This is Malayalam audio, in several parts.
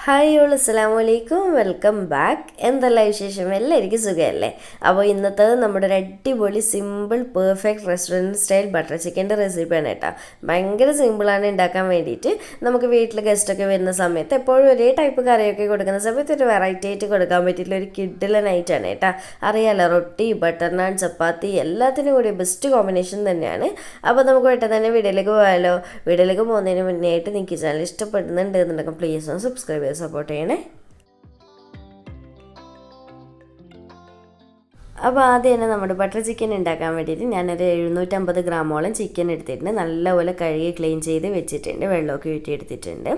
ഹായ് ഓൾ അസ്സലാമു അലൈക്കും, വെൽക്കം ബാക്ക്. എന്തെല്ലാം വിശേഷം? എല്ലാവർക്കും സുഖമല്ലേ? അപ്പോൾ ഇന്നത്തെ നമ്മുടെ ഒരു അടിപൊളി simple perfect restaurant style butter ചിക്കൻ്റെ റെസിപ്പിയാണ് കേട്ടോ. ഭയങ്കര സിമ്പിളാണ് ഉണ്ടാക്കാൻ വേണ്ടിയിട്ട്. നമുക്ക് വീട്ടിൽ ഗസ്റ്റൊക്കെ വരുന്ന സമയത്ത് എപ്പോഴും ഒരേ ടൈപ്പ് കറിയൊക്കെ കൊടുക്കുന്ന സമയത്ത് ഒരു വെറൈറ്റി ആയിട്ട് കൊടുക്കാൻ പറ്റിയിട്ടുള്ള ഒരു കിഡിലനായിട്ടാണ് കേട്ടോ. അറിയാലോ, റൊട്ടി, ബട്ടർ നാൻ, ചപ്പാത്തി എല്ലാത്തിനും കൂടി ബെസ്റ്റ് കോമ്പിനേഷൻ തന്നെയാണ്. അപ്പോൾ നമുക്ക് പെട്ടെന്ന് തന്നെ വീഡിയോയിലേക്ക് പോയാലോ. വീഡിയോയിലേക്ക് പോകുന്നതിന് മുന്നേ ആയിട്ട് നിങ്ങൾക്ക് ചാനൽ ഇഷ്ടപ്പെടുന്നുണ്ട് എന്നുണ്ടെങ്കിൽ പ്ലീസ് ഒന്ന് സബ്സ്ക്രൈബ് ചെയ്ത് സപ്പോർട്ട് ചെയ്യണേ. അപ്പോൾ ആദ്യം തന്നെ നമ്മുടെ ബട്ടർ ചിക്കൻ ഉണ്ടാക്കാൻ വേണ്ടിയിട്ട് ഞാനൊരു 750 ഗ്രാമോളം ചിക്കൻ എടുത്തിട്ടുണ്ട്. നല്ലപോലെ കഴുകി ക്ലീൻ ചെയ്ത് വെച്ചിട്ടുണ്ട്, വെള്ളമൊക്കെ ഊറ്റിയെടുത്തിട്ടുണ്ട്.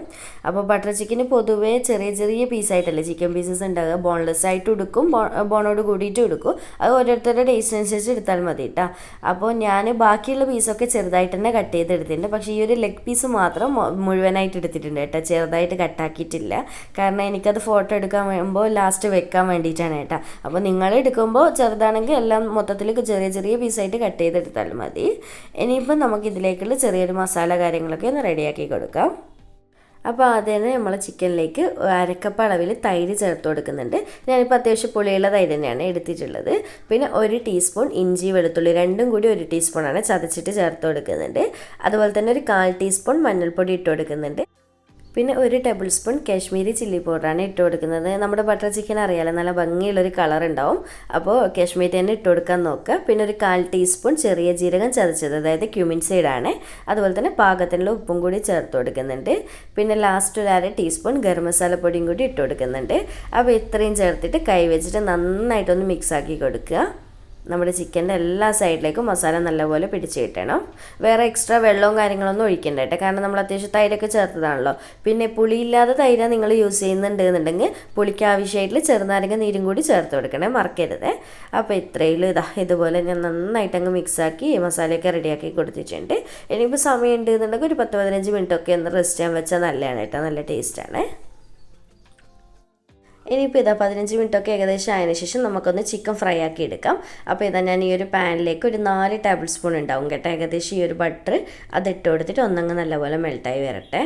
അപ്പോൾ ബട്ടർ ചിക്കന് പൊതുവേ ചെറിയ ചെറിയ പീസായിട്ടല്ലേ ചിക്കൻ പീസസ് ഉണ്ടാകുക. ബോൺലെസ് ആയിട്ട് എടുക്കും, ബോണോട് കൂടിയിട്ട് എടുക്കും. അത് ഓരോരുത്തരുടെ ടേസ്റ്റ് അനുസരിച്ച് എടുത്താൽ മതി കേട്ടോ. അപ്പോൾ ഞാൻ ബാക്കിയുള്ള പീസൊക്കെ ചെറുതായിട്ട് തന്നെ കട്ട് ചെയ്തെടുത്തിട്ടുണ്ട്. പക്ഷേ ഈ ഒരു ലെഗ് പീസ് മാത്രം മുഴുവനായിട്ട് എടുത്തിട്ടുണ്ട് കേട്ടോ, ചെറുതായിട്ട് കട്ടാക്കിയിട്ടില്ല. കാരണം എനിക്കത് ഫോട്ടോ എടുക്കാൻ വരുമ്പോൾ ലാസ്റ്റ് വെക്കാൻ വേണ്ടിയിട്ടാണ് കേട്ടോ. അപ്പോൾ നിങ്ങൾ എടുക്കുമ്പോൾ ചെറുതാണെങ്കിൽ എല്ലാം മൊത്തത്തിൽ ചെറിയ ചെറിയ പീസായിട്ട് കട്ട് ചെയ്തെടുത്താൽ മതി. ഇനിയിപ്പം നമുക്കിതിലേക്കുള്ള ചെറിയൊരു മസാല കാര്യങ്ങളൊക്കെ ഒന്ന് റെഡിയാക്കി കൊടുക്കാം. അപ്പോൾ ആദ്യം തന്നെ നമ്മൾ ചിക്കനിലേക്ക് അരക്കപ്പ് അളവിൽ തൈര് ചേർത്ത് കൊടുക്കുന്നുണ്ട്. ഞാനിപ്പോൾ അത്യാവശ്യം പുളിയുള്ള തൈര് തന്നെയാണ് എടുത്തിട്ടുള്ളത്. പിന്നെ 1 ടീസ്പൂൺ ഇഞ്ചി വെളുത്തുള്ളി രണ്ടും കൂടി 1 ടീസ്പൂണാണ് ചതച്ചിട്ട് ചേർത്ത് കൊടുക്കുന്നുണ്ട്. അതുപോലെ തന്നെ ഒരു 1/4 ടീസ്പൂൺ മഞ്ഞൾപ്പൊടി ഇട്ട് കൊടുക്കുന്നുണ്ട്. പിന്നെ 1 ടേബിൾ സ്പൂൺ കാശ്മീരി ചില്ലി പൗഡറാണ് ഇട്ട് കൊടുക്കുന്നത്. നമ്മുടെ ബട്ടർ ചിക്കൻ അറിയാലോ, നല്ല ഭംഗിയുള്ളൊരു കളർ ഉണ്ടാവും. അപ്പോൾ കാശ്മീരി തന്നെ ഇട്ട് കൊടുക്കാൻ നോക്കുക. പിന്നെ ഒരു 1/4 ടീസ്പൂൺ ചെറിയ ജീരകം ചതച്ചത്, അതായത് ക്യൂമിൻ സീഡാണ്. അതുപോലെ തന്നെ പാകത്തിനുള്ള ഉപ്പും കൂടി ചേർത്ത് കൊടുക്കുന്നുണ്ട്. പിന്നെ ലാസ്റ്റ് ഒരു 1/2 ടീസ്പൂൺ ഗരം മസാല പൊടിയും കൂടി ഇട്ട് കൊടുക്കുന്നുണ്ട്. അപ്പോൾ ഇത്രയും ചേർത്തിട്ട് കൈ വെച്ചിട്ട് നന്നായിട്ടൊന്ന് മിക്സ് ആക്കി കൊടുക്കുക. നമ്മുടെ ചിക്കൻ്റെ എല്ലാ സൈഡിലേക്കും മസാല നല്ലപോലെ പിടിച്ച് കിട്ടണം. വേറെ എക്സ്ട്രാ വെള്ളവും കാര്യങ്ങളൊന്നും ഒഴിക്കണ്ട കേട്ടോ, കാരണം നമ്മൾ അത്യാവശ്യം തൈരൊക്കെ ചേർത്തതാണല്ലോ. പിന്നെ പുളിയില്ലാതെ തൈര നിങ്ങൾ യൂസ് ചെയ്യുന്നുണ്ട് എന്നുണ്ടെങ്കിൽ പുളിക്ക് ആവശ്യമായിട്ട് ചെറുനാരങ്ങ നീരും കൂടി ചേർത്ത് കൊടുക്കണേ, മറക്കരുത്. അപ്പോൾ ഇത്രയും ഇതുപോലെ ഞാൻ നന്നായിട്ട് അങ്ങ് മിക്സാക്കി മസാലയൊക്കെ റെഡിയാക്കി കൊടുത്തിട്ടുണ്ട്. ഇനിയിപ്പോൾ സമയം ഉണ്ട് എന്നുണ്ടെങ്കിൽ ഒരു 10-15 മിനിറ്റൊക്കെ ഒന്ന് റെസ്റ്റ് ചെയ്യാൻ വെച്ചാൽ നല്ലതാണ് കേട്ടോ, നല്ല ടേസ്റ്റാണ്. ഇനിയിപ്പോൾ 15 മിനിറ്റൊക്കെ ഏകദേശം ആയതിനു ശേഷം നമുക്കൊന്ന് ചിക്കൻ ഫ്രൈ ആക്കി എടുക്കാം. അപ്പോൾ ഞാൻ ഈ ഒരു പാനിലേക്ക് ഒരു 4 ടേബിൾ സ്പൂൺ ഉണ്ടാവും കേട്ടോ, ഏകദേശം ഈ ഒരു ബട്ടർ അതിട്ട് കൊടുത്തിട്ട് ഒന്നങ്ങ് നല്ലപോലെ മെൽട്ടായി വരട്ടെ.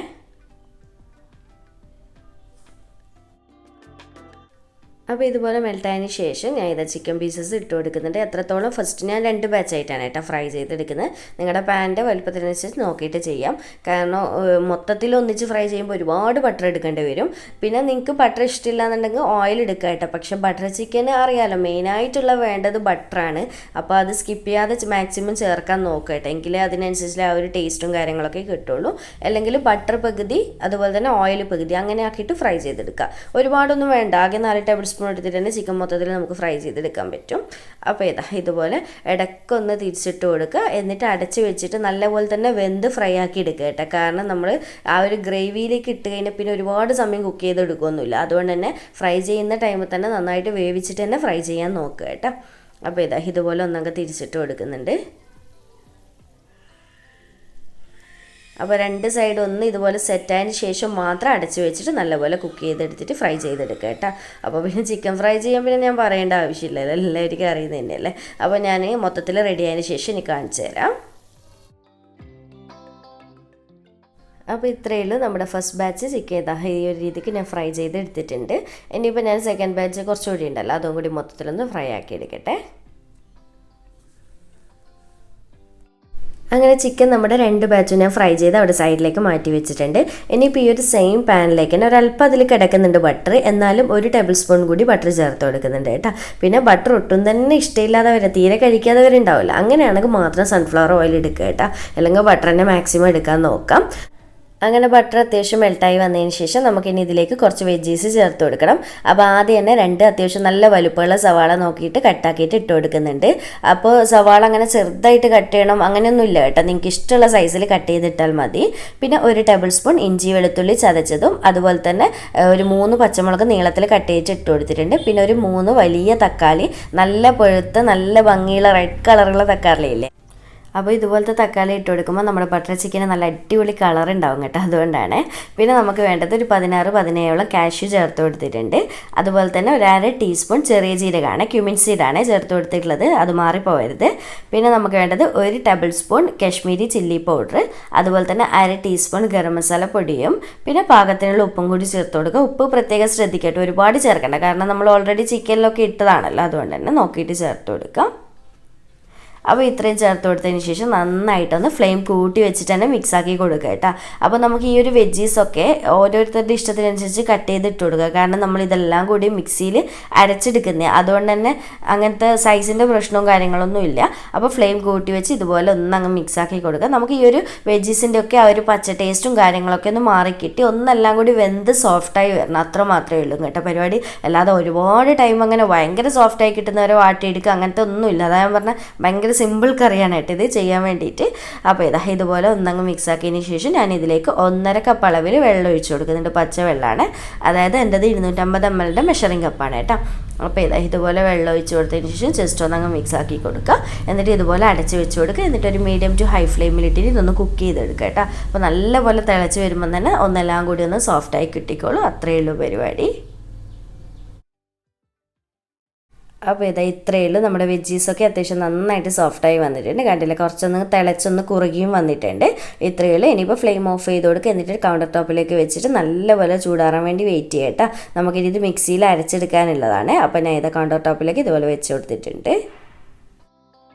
അപ്പോൾ ഇതുപോലെ മെൽട്ടായതിന് ശേഷം ഞാൻ ചിക്കൻ പീസസ് ഇട്ട് കൊടുക്കുന്നുണ്ട്. എത്രത്തോളം ഫസ്റ്റ് ഞാൻ 2 ബാച്ചായിട്ടാണ് കേട്ടോ ഫ്രൈ ചെയ്തെടുക്കുന്നത്. നിങ്ങളുടെ പാനിൻ്റെ വലുപ്പത്തിനനുസരിച്ച് നോക്കിയിട്ട് ചെയ്യാം. കാരണം മൊത്തത്തിൽ ഒന്നിച്ച് ഫ്രൈ ചെയ്യുമ്പോൾ ഒരുപാട് ബട്ടർ എടുക്കേണ്ടി വരും. പിന്നെ നിങ്ങൾക്ക് ബട്ടർ ഇഷ്ടമില്ല എന്നുണ്ടെങ്കിൽ ഓയിൽ എടുക്കുക കേട്ടോ. പക്ഷേ ബട്ടർ ചിക്കന് അറിയാമല്ലോ, മെയിനായിട്ടുള്ള വേണ്ടത് ബട്ടറാണ്. അപ്പോൾ അത് സ്കിപ്പ് ചെയ്യാതെ മാക്സിമം ചേർക്കാൻ നോക്കുക കേട്ടോ, എങ്കിലേ അതിനനുസരിച്ച് ആ ഒരു ടേസ്റ്റും കാര്യങ്ങളൊക്കെ കിട്ടുള്ളൂ. അല്ലെങ്കിൽ ബട്ടർ പകുതി അതുപോലെ തന്നെ ഓയിൽ പകുതി അങ്ങനെ ആക്കിയിട്ട് ഫ്രൈ ചെയ്തെടുക്കുക. ഒരുപാടൊന്നും വേണ്ട, ആകെ 4 ടേബിൾ സ്പൂൺ എടുത്തിട്ട് തന്നെ ചിക്കൻ മൊത്തത്തിൽ നമുക്ക് ഫ്രൈ ചെയ്തെടുക്കാൻ പറ്റും. അപ്പോൾ ഇതുപോലെ ഇടയ്ക്കൊന്ന് തിരിച്ചിട്ട് കൊടുക്കുക. എന്നിട്ട് അടച്ച് വെച്ചിട്ട് നല്ലപോലെ തന്നെ വെന്ത് ഫ്രൈ ആക്കി എടുക്കുക കേട്ടോ. കാരണം നമ്മൾ ആ ഒരു ഗ്രേവിയിലേക്ക് ഇട്ട് കഴിഞ്ഞാൽ പിന്നെ ഒരുപാട് സമയം കുക്ക് ചെയ്തെടുക്കുകയൊന്നുമില്ല. അതുകൊണ്ട് തന്നെ ഫ്രൈ ചെയ്യുന്ന ടൈമിൽ തന്നെ നന്നായിട്ട് വേവിച്ചിട്ട് തന്നെ ഫ്രൈ ചെയ്യാൻ നോക്കുക കേട്ടോ. അപ്പോൾ ഇതുപോലെ ഒന്നൊക്കെ തിരിച്ചിട്ട് കൊടുക്കുന്നുണ്ട്. അപ്പോൾ 2 സൈഡ് ഒന്ന് ഇതുപോലെ സെറ്റായതിന് ശേഷം മാത്രം അടച്ച് വെച്ചിട്ട് നല്ലപോലെ കുക്ക് ചെയ്തെടുത്തിട്ട് ഫ്രൈ ചെയ്തെടുക്കുക കേട്ടോ. അപ്പോൾ പിന്നെ ചിക്കൻ ഫ്രൈ ചെയ്യാൻ പിന്നെ ഞാൻ പറയേണ്ട ആവശ്യമില്ലല്ലോ, എല്ലാവർക്കും അറിയുന്നത് തന്നെയല്ലേ. അപ്പോൾ ഞാൻ മൊത്തത്തിൽ റെഡി ആയതിന് ശേഷം എനിക്ക് കാണിച്ചു തരാം. അപ്പോൾ ഇത്രയേ ഉള്ളൂ, നമ്മുടെ ഫസ്റ്റ് ബാച്ച് ചിക്കൻ ഈ ഒരു രീതിക്ക് ഞാൻ ഫ്രൈ ചെയ്ത് എടുത്തിട്ടുണ്ട്. ഇനിയിപ്പോൾ ഞാൻ സെക്കൻഡ് ബാച്ച് കുറച്ചുകൂടി ഉണ്ടല്ലോ, അതും കൂടി മൊത്തത്തിലൊന്ന് ഫ്രൈ ആക്കി എടുക്കട്ടെ. അങ്ങനെ ചിക്കൻ നമ്മുടെ 2 ബാച്ചും ഞാൻ ഫ്രൈ ചെയ്ത് അവിടെ സൈഡിലേക്ക് മാറ്റി വെച്ചിട്ടുണ്ട്. ഇനിയിപ്പോൾ ഈ ഒരു സെയിം പാനിലേക്ക് തന്നെ ഒരല്പം അതിൽ കിടക്കുന്നുണ്ട് ബട്ടർ, എന്നാലും 1 ടേബിൾ സ്പൂൺ കൂടി ബട്ടർ ചേർത്ത് കൊടുക്കുന്നുണ്ട് കേട്ടോ. പിന്നെ ബട്ടർ ഒട്ടും തന്നെ ഇഷ്ടമില്ലാതെ തീരെ കഴിക്കാത്തവരുണ്ടാവില്ല, അങ്ങനെയാണെങ്കിൽ മാത്രം സൺഫ്ലവർ ഓയിൽ എടുക്കുക കേട്ടോ, അല്ലെങ്കിൽ ബട്ടർ തന്നെ മാക്സിമം എടുക്കാൻ നോക്കാം. അങ്ങനെ ബട്ടർ അത്യാവശ്യം മെൽട്ടായി വന്നതിന് ശേഷം നമുക്കിനി ഇതിലേക്ക് കുറച്ച് വെജീസ് ചേർത്ത് കൊടുക്കണം. അപ്പോൾ ആദ്യം തന്നെ 2 അത്യാവശ്യം നല്ല വലുപ്പമുള്ള സവാള നോക്കിയിട്ട് കട്ടാക്കിയിട്ട് ഇട്ട് കൊടുക്കുന്നുണ്ട്. അപ്പോൾ സവാള അങ്ങനെ ചെറുതായിട്ട് കട്ട് ചെയ്യണം അങ്ങനെയൊന്നും ഇല്ല കേട്ടോ, നിങ്ങൾക്ക് ഇഷ്ടമുള്ള സൈസിൽ കട്ട് ചെയ്തിട്ടാൽ മതി. പിന്നെ 1 ടേബിൾ സ്പൂൺ ഇഞ്ചി വെളുത്തുള്ളി ചതച്ചതും അതുപോലെ തന്നെ ഒരു 3 പച്ചമുളക് നീളത്തിൽ കട്ട് ചെയ്തിട്ട് ഇട്ട് കൊടുത്തിട്ടുണ്ട്. പിന്നെ ഒരു 3 വലിയ തക്കാളി, നല്ല പഴുത്ത നല്ല ഭംഗിയുള്ള റെഡ് കളറുള്ള തക്കാളി ഇല്ലേ, അപ്പോൾ ഇതുപോലത്തെ തക്കാളി ഇട്ട് കൊടുക്കുമ്പോൾ നമ്മുടെ ബട്ടർ ചിക്കന് നല്ല അടിപൊളി കളർ ഉണ്ടാവും കേട്ടോ, അതുകൊണ്ടാണ്. പിന്നെ നമുക്ക് വേണ്ടത് ഒരു 16-17 കാഷ്യൂ ചേർത്ത് കൊടുത്തിട്ടുണ്ട്. അതുപോലെ തന്നെ ഒരു 1/2 ടീസ്പൂൺ ചെറിയ ജീരകമാണ്, ക്യുമിൻ സീഡാണ് ചേർത്ത് കൊടുത്തിട്ടുള്ളത്, അത് മാറിപ്പോകരുത്. പിന്നെ നമുക്ക് വേണ്ടത് 1 table spoon Kashmiri chilli powder, അതുപോലെ തന്നെ 1/2 ടീസ്പൂൺ ഗരം മസാല പൊടിയും പിന്നെ പാകത്തിനുള്ള ഉപ്പും കൂടി ചേർത്ത് കൊടുക്കുക. ഉപ്പ് പ്രത്യേകം ശ്രദ്ധിക്കട്ടെ, ഒരുപാട് ചേർക്കണ്ട, കാരണം നമ്മൾ ഓൾറെഡി ചിക്കനിലൊക്കെ ഇട്ടതാണല്ലോ, അതുകൊണ്ട് തന്നെ നോക്കിയിട്ട് ചേർത്ത് കൊടുക്കാം. അപ്പോൾ ഇത്രയും ചേർത്ത് കൊടുത്തതിന് ശേഷം നന്നായിട്ടൊന്ന് ഫ്ലെയിം കൂട്ടി വെച്ചിട്ട് തന്നെ മിക്സാക്കി കൊടുക്കുക കേട്ടോ. അപ്പോൾ നമുക്ക് ഈ ഒരു വെജീസൊക്കെ ഓരോരുത്തരുടെ ഇഷ്ടത്തിനനുസരിച്ച് കട്ട് ചെയ്ത് ഇട്ട് കൊടുക്കുക, കാരണം നമ്മൾ ഇതെല്ലാം കൂടി മിക്സിയിൽ അരച്ചെടുക്കുന്നത്, അതുകൊണ്ട് തന്നെ അങ്ങനത്തെ സൈസിൻ്റെ പ്രശ്നവും കാര്യങ്ങളൊന്നും ഇല്ല. അപ്പോൾ ഫ്ലെയിം കൂട്ടി വെച്ച് ഇതുപോലെ ഒന്നങ്ങ് മിക്സാക്കി കൊടുക്കുക. നമുക്ക് ഈ ഒരു വെജീസിൻ്റെ ഒക്കെ ആ ഒരു പച്ച ടേസ്റ്റും കാര്യങ്ങളൊക്കെ ഒന്ന് മാറിക്കിട്ടി ഒന്നെല്ലാം കൂടി വെന്ത് സോഫ്റ്റായി വരണം, അത്ര മാത്രമേ ഉള്ളൂ കേട്ടോ പരിപാടി. അല്ലാതെ ഒരുപാട് ടൈം അങ്ങനെ ഭയങ്കര സോഫ്റ്റായി കിട്ടുന്നവരെ വാട്ടിയെടുക്കുക അങ്ങനത്തെ ഒന്നുമില്ല. അതാ ഞാൻ പറഞ്ഞാൽ ഭയങ്കര സിമ്പിൾ കറിയാനായിട്ട് ഇത് ചെയ്യാൻ വേണ്ടിയിട്ട്. അപ്പോൾ ഇതുപോലെ ഒന്നങ്ങ് മിക്സാക്കിയതിന് ശേഷം ഞാൻ ഇതിലേക്ക് 1.5 കപ്പ് അളവിൽ വെള്ളം ഒഴിച്ചു കൊടുക്കുന്നുണ്ട്, പച്ച വെള്ളമാണ്, അതായത് എൻ്റെത് 250 ml മെഷറിംഗ് കപ്പാണ് കേട്ടോ. അപ്പോൾ ഇതുപോലെ വെള്ളം ഒഴിച്ച് കൊടുത്തതിന് ശേഷം ജസ്റ്റ് ഒന്നങ്ങ് മിക്സാക്കി കൊടുക്കുക. എന്നിട്ട് ഇതുപോലെ അടച്ച് വെച്ച് കൊടുക്കുക. എന്നിട്ട് ഒരു മീഡിയം ടു ഹൈ ഫ്ലെയിമിലിട്ടിട്ട് ഇതൊന്ന് കുക്ക് ചെയ്തെടുക്കുക കേട്ടോ. അപ്പോൾ നല്ലപോലെ തിളച്ച് വരുമ്പോൾ തന്നെ ഒന്നെല്ലാം കൂടി ഒന്ന് സോഫ്റ്റായി കിട്ടിക്കോളും, അത്രയേ ഉള്ളൂ പരിപാടി. അപ്പോൾ ഇത്രയേ ഉള്ളൂ, നമ്മുടെ വെജീസൊക്കെ അത്യാവശ്യം നന്നായിട്ട് സോഫ്റ്റായി വന്നിട്ടുണ്ട്, കണ്ടില്ല, കുറച്ചൊന്ന് തിളച്ചൊന്ന് കുറുകിയും വന്നിട്ടുണ്ട്. ഇത്രയേ ഉള്ളൂ. ഇനിയിപ്പോൾ ഫ്ലെയിം ഓഫ് ചെയ്ത് കൊടുക്കുക. എന്നിട്ട് കൗണ്ടർ ടോപ്പിലേക്ക് വെച്ചിട്ട് നല്ലപോലെ ചൂടാറാൻ വേണ്ടി വെയിറ്റ് ചെയ്യട്ടോ. നമുക്കിത് മിക്സിയിൽ അരച്ചെടുക്കാനുള്ളതാണ്. അപ്പോൾ ഞാൻ കൗണ്ടർ ടോപ്പിലേക്ക് ഇതുപോലെ വെച്ച് കൊടുത്തിട്ടുണ്ട്.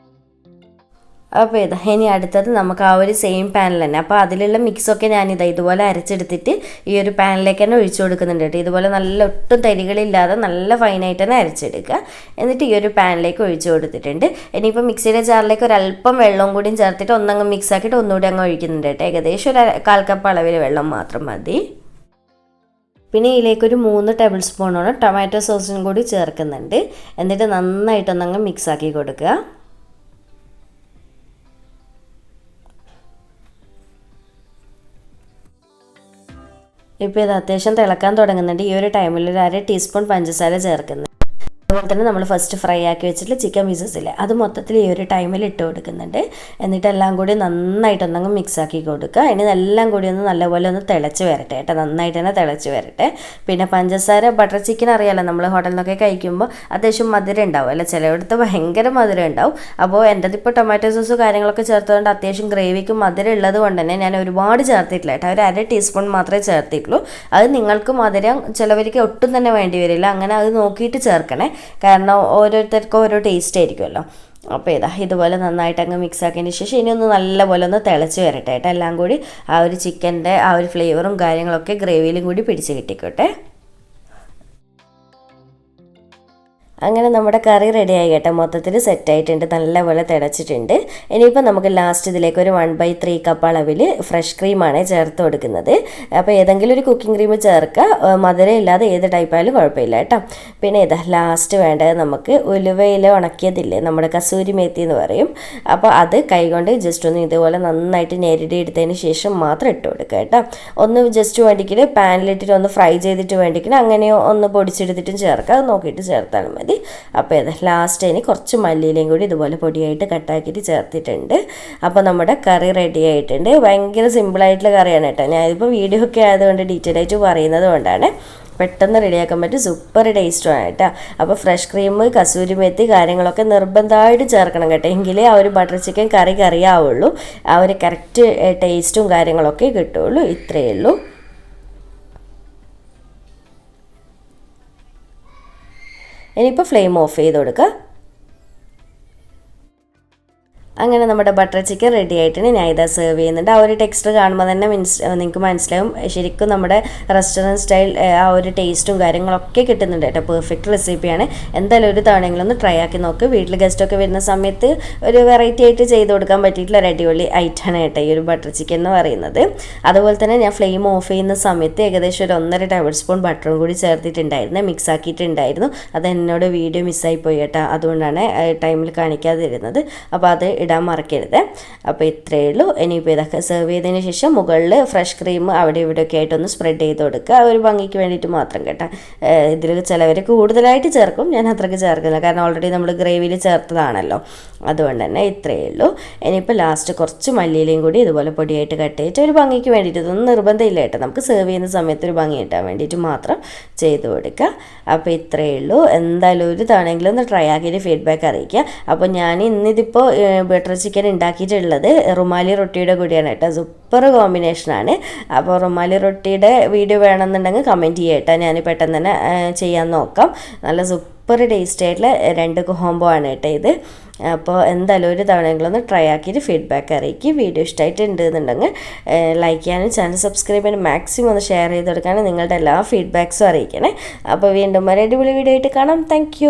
അപ്പോൾ ഇനി അടുത്തത് നമുക്ക് ആ ഒരു സെയിം പാനിൽ തന്നെ, അപ്പോൾ അതിലുള്ള മിക്സൊക്കെ ഞാനിതാ ഇതുപോലെ അരച്ചെടുത്തിട്ട് ഈ ഒരു പാനിലേക്ക് തന്നെ ഒഴിച്ചു കൊടുക്കുന്നുണ്ട് കേട്ടോ. ഇതുപോലെ നല്ല ഒട്ടും തരികളില്ലാതെ നല്ല ഫൈനായിട്ട് തന്നെ അരച്ചെടുക്കുക. എന്നിട്ട് ഈ ഒരു പാനിലേക്ക് ഒഴിച്ചു കൊടുത്തിട്ടുണ്ട്. ഇനിയിപ്പോൾ മിക്സിയുടെ ജാറിലേക്ക് ഒരല്പം വെള്ളവും കൂടിയും ചേർത്തിട്ട് ഒന്നങ്ങ് മിക്സ് ആക്കിയിട്ട് ഒന്നുകൂടി അങ്ങ് ഒഴിക്കുന്നുണ്ട് കേട്ടോ. ഏകദേശം ഒരു 1/4 കപ്പ് അളവിൽ വെള്ളം മാത്രം മതി. പിന്നെ ഇതിലേക്കൊരു 3 ടേബിൾ സ്പൂണോളം ടൊമാറ്റോ സോസും കൂടി ചേർക്കുന്നുണ്ട്. എന്നിട്ട് നന്നായിട്ടൊന്നങ്ങ് മിക്സാക്കി കൊടുക്കുക. ഇപ്പോൾ ഇത് അത്യാവശ്യം തിളക്കാൻ തുടങ്ങുന്നുണ്ട്. ഈ ഒരു ടൈമിൽ ഒരു 1/2 ടീസ്പൂൺ പഞ്ചസാര ചേർക്കുന്നത്. അതുപോലെ തന്നെ നമ്മൾ ഫസ്റ്റ് ഫ്രൈ ആക്കി വെച്ചിട്ട് ചിക്കൻ പീസസില്ലേ, അത് മൊത്തത്തിൽ ഈ ഒരു ടൈമിൽ ഇട്ട് കൊടുക്കുന്നുണ്ട്. എന്നിട്ട് എല്ലാം കൂടി നന്നായിട്ടൊന്നങ്ങ് മിക്സാക്കി കൊടുക്കുക. ഇനി എല്ലാം കൂടി ഒന്ന് നല്ലപോലെ ഒന്ന് തിളച്ച് വരട്ടെ കേട്ടോ, നന്നായിട്ട് തന്നെ തിളച്ച് വരട്ടെ. പിന്നെ പഞ്ചസാര ബട്ടർ ചിക്കൻ അറിയാമല്ലോ, നമ്മൾ ഹോട്ടലിൽ നിന്നൊക്കെ കഴിക്കുമ്പോൾ അത്യാവശ്യം മധുരം ഉണ്ടാവും അല്ല, ചിലയിടത്ത് ഭയങ്കര മധുരം ഉണ്ടാവും. അപ്പോൾ എൻ്റെതിപ്പോൾ ടൊമാറ്റോ സോസ് കാര്യങ്ങളൊക്കെ ചേർത്തുകൊണ്ട് അത്യാവശ്യം ഗ്രേവിക്ക് മധുരം ഉള്ളത് കൊണ്ട് തന്നെ ഞാൻ ഒരുപാട് ചേർത്തിട്ടില്ല കേട്ടോ, ഒരു 1/2 ടീസ്പൂൺ മാത്രമേ ചേർത്തിട്ടുള്ളൂ. അത് നിങ്ങൾക്ക് മധുരം ചിലവർക്ക് ഒട്ടും തന്നെ വേണ്ടി വരില്ല, അങ്ങനെ അത് നോക്കിയിട്ട് ചേർക്കണേ, കാരണം ഓരോരുത്തർക്കും ഓരോ ടേസ്റ്റ് ആയിരിക്കുമല്ലോ. അപ്പോൾ ഇതുപോലെ നന്നായിട്ട് അങ്ങ് മിക്സ് ആക്കിയതിന് ശേഷം ഇനി ഒന്ന് നല്ലപോലെ ഒന്ന് തിളച്ച് വരട്ടെ കേട്ടോ. എല്ലാം കൂടി ആ ഒരു ചിക്കൻ്റെ ആ ഒരു ഫ്ലേവറും കാര്യങ്ങളൊക്കെ ഗ്രേവിയിലും കൂടി പിടിച്ച് കിട്ടിക്കോട്ടെ. അങ്ങനെ നമ്മുടെ കറി റെഡിയായി കേട്ടോ, മൊത്തത്തിൽ സെറ്റായിട്ടുണ്ട്, നല്ലപോലെ തിളച്ചിട്ടുണ്ട്. ഇനിയിപ്പോൾ നമുക്ക് ലാസ്റ്റ് ഇതിലേക്ക് ഒരു 1/3 കപ്പ് അളവിൽ ഫ്രഷ് ക്രീമാണ് ചേർത്ത് കൊടുക്കുന്നത്. അപ്പോൾ ഏതെങ്കിലും ഒരു കുക്കിംഗ് ക്രീം ചേർക്കുക, മധുരം ഇല്ലാതെ ഏത് ടൈപ്പായാലും കുഴപ്പമില്ല കേട്ടോ. പിന്നെ ലാസ്റ്റ് വേണ്ടത് നമുക്ക് ഉലുവയില ഉണക്കിയതില്ലേ, നമ്മുടെ കസൂരി മേത്തി എന്ന് പറയും. അപ്പോൾ അത് കൈകൊണ്ട് ജസ്റ്റ് ഒന്ന് ഇതുപോലെ നന്നായിട്ട് ഞെരടി എടുത്തതിന് ശേഷം മാത്രം ഇട്ട് കൊടുക്കുക കേട്ടോ. ഒന്ന് ജസ്റ്റ് വേണ്ടിക്കിട്ട് പാനിലിട്ടിട്ട് ഒന്ന് ഫ്രൈ ചെയ്തിട്ട് വേണ്ടിക്കിട്ട് അങ്ങനെയോ ഒന്ന് പൊടിച്ചെടുത്തിട്ടും ചേർക്കുക, അത് നോക്കിയിട്ട് ചേർത്താൽ മതി. അപ്പോൾ ലാസ്റ്റ് ഇനി കുറച്ച് മല്ലിയിലയും കൂടി ഇതുപോലെ പൊടിയായിട്ട് കട്ടാക്കിയിട്ട് ചേർത്തിട്ടുണ്ട്. അപ്പോൾ നമ്മുടെ കറി റെഡി ആയിട്ടുണ്ട്. ഭയങ്കര സിമ്പിളായിട്ടുള്ള കറിയാണ് കേട്ടോ. ഞാനിപ്പോൾ വീഡിയോ ഒക്കെ ആയതുകൊണ്ട് ഡീറ്റെയിൽ ആയിട്ട് പറയുന്നത് കൊണ്ടാണ്, പെട്ടെന്ന് റെഡിയാക്കാൻ പറ്റും, സൂപ്പർ ടേസ്റ്റുമാണ് കേട്ടോ. അപ്പോൾ ഫ്രഷ് ക്രീം, കസൂരി മെത്തി കാര്യങ്ങളൊക്കെ നിർബന്ധമായിട്ട് ചേർക്കണം കേട്ടോ, എങ്കിലേ ആ ഒരു ബട്ടർ ചിക്കൻ കറിയാവുള്ളൂ, ആ ഒരു കറക്റ്റ് ടേസ്റ്റും കാര്യങ്ങളൊക്കെ കിട്ടുള്ളൂ. ഇത്രയേ ഉള്ളൂ. ഇനിയിപ്പോൾ ഫ്ലെയിം ഓഫ് ചെയ്ത് കൊടുക്കുക. അങ്ങനെ നമ്മുടെ ബട്ടർ ചിക്കൻ റെഡി ആയിട്ടാണ് ഞാൻ ഇതാ സെർവ് ചെയ്യുന്നുണ്ട്. ആ ഒരു ടെക്സ്ചർ കാണുമ്പോൾ തന്നെ നിങ്ങൾക്ക് മനസ്സിലാവും ശരിക്കും നമ്മുടെ റെസ്റ്റോറൻറ്റ് സ്റ്റൈൽ ആ ഒരു ടേസ്റ്റും കാര്യങ്ങളൊക്കെ കിട്ടുന്നുണ്ട് കേട്ടോ. പെർഫെക്റ്റ് റെസിപ്പിയാണ്. എന്തായാലും ഒരു തവണയെങ്കിലും ഒന്ന് ട്രൈ ആക്കി നോക്ക്. വീട്ടിൽ ഗസ്റ്റൊക്കെ വരുന്ന സമയത്ത് ഒരു വെറൈറ്റി ആയിട്ട് ചെയ്ത് കൊടുക്കാൻ പറ്റിയിട്ടുള്ള ഒരു അടിപൊളി ഐറ്റമാണ് കേട്ടോ ഈ ഒരു ബട്ടർ ചിക്കൻ എന്ന് പറയുന്നത്. അതുപോലെ തന്നെ ഞാൻ ഫ്ലെയിം ഓഫ് ചെയ്യുന്ന സമയത്ത് ഏകദേശം ഒരു 1.5 ടേബിൾ സ്പൂൺ ബട്ടറും കൂടി ചേർത്തിട്ടുണ്ടായിരുന്നു, മിക്സ് ആക്കിയിട്ടുണ്ടായിരുന്നു. അത് എന്നോട് വീഡിയോ മിസ്സായി പോയി കേട്ടോ, അതുകൊണ്ടാണ് ടൈമിൽ കാണിക്കാതിരുന്നത്. അപ്പോൾ അത് ഇടാൻ മറക്കരുത്. അപ്പോൾ ഇത്രയേ ഉള്ളൂ. ഇനിയിപ്പോൾ ഇതൊക്കെ സെർവ് ചെയ്തതിന് ശേഷം മുകളിൽ ഫ്രഷ് ക്രീം അവിടെ ഇവിടെയൊക്കെ ആയിട്ടൊന്ന് സ്പ്രെഡ് ചെയ്ത് കൊടുക്കുക, ഒരു ഭംഗിക്ക് വേണ്ടിയിട്ട് മാത്രം കേട്ടോ. ഇതിൽ ചിലവർ കൂടുതലായിട്ട് ചേർക്കും, ഞാൻ അത്രയ്ക്ക് ചേർക്കില്ല, കാരണം ഓൾറെഡി നമ്മൾ ഗ്രേവിയിൽ ചേർത്തതാണല്ലോ. അതുകൊണ്ട് തന്നെ ഇത്രയേ ഉള്ളൂ. ഇനിയിപ്പോൾ ലാസ്റ്റ് കുറച്ച് മല്ലിയിലയും കൂടി ഇതുപോലെ പൊടിയായിട്ട് കട്ട് ചെയ്തിട്ട് ഒരു ഭംഗിക്ക് വേണ്ടിയിട്ട്, ഇതൊന്നും നിർബന്ധമില്ല കേട്ടോ, നമുക്ക് സെർവ് ചെയ്യുന്ന സമയത്ത് ഒരു ഭംഗി കിട്ടാൻ വേണ്ടിയിട്ട് മാത്രം ചെയ്ത് കൊടുക്കുക. അപ്പോൾ ഇത്രയേ ഉള്ളൂ. എന്തായാലും ഒരു തവണയെങ്കിലും ഒന്ന് ട്രൈ ആക്കിയിട്ട് ഫീഡ്ബാക്ക് അറിയിക്കുക. അപ്പോൾ ഞാൻ ഇന്നിതിപ്പോൾ ബട്ടർ ചിക്കൻ ഉണ്ടാക്കിയിട്ടുള്ളത് റുമാലി റൊട്ടിയുടെ കൂടിയാണ് കേട്ടോ. സൂപ്പർ കോമ്പിനേഷനാണ്. അപ്പോൾ റുമാലി റൊട്ടിയുടെ വീഡിയോ വേണമെന്നുണ്ടെങ്കിൽ കമൻറ്റ് ചെയ്യുക കേട്ടോ, ഞാൻ പെട്ടെന്ന് തന്നെ ചെയ്യാൻ നോക്കാം. നല്ല സൂപ്പർ ടേസ്റ്റ് ആയിട്ടുള്ള 2 കോംബോ ആണ് കേട്ടോ ഇത്. അപ്പോൾ എന്തായാലും ഒരു തവണയെങ്കിലും ട്രൈ ആക്കിയിട്ട് ഫീഡ്ബാക്ക് അറിയിക്കും. വീഡിയോ ഇഷ്ടമായിട്ടുണ്ട് എന്നുണ്ടെങ്കിൽ ലൈക്ക് ചെയ്യാനും ചാനൽ സബ്സ്ക്രൈബ് ചെയ്യാനും മാക്സിമം ഒന്ന് ഷെയർ ചെയ്ത് കൊടുക്കാനും നിങ്ങളുടെ എല്ലാ ഫീഡ്ബാക്സും അറിയിക്കണേ. അപ്പോൾ വീണ്ടും ഒരു അടിപൊളി വീഡിയോ ആയിട്ട് കാണാം. താങ്ക്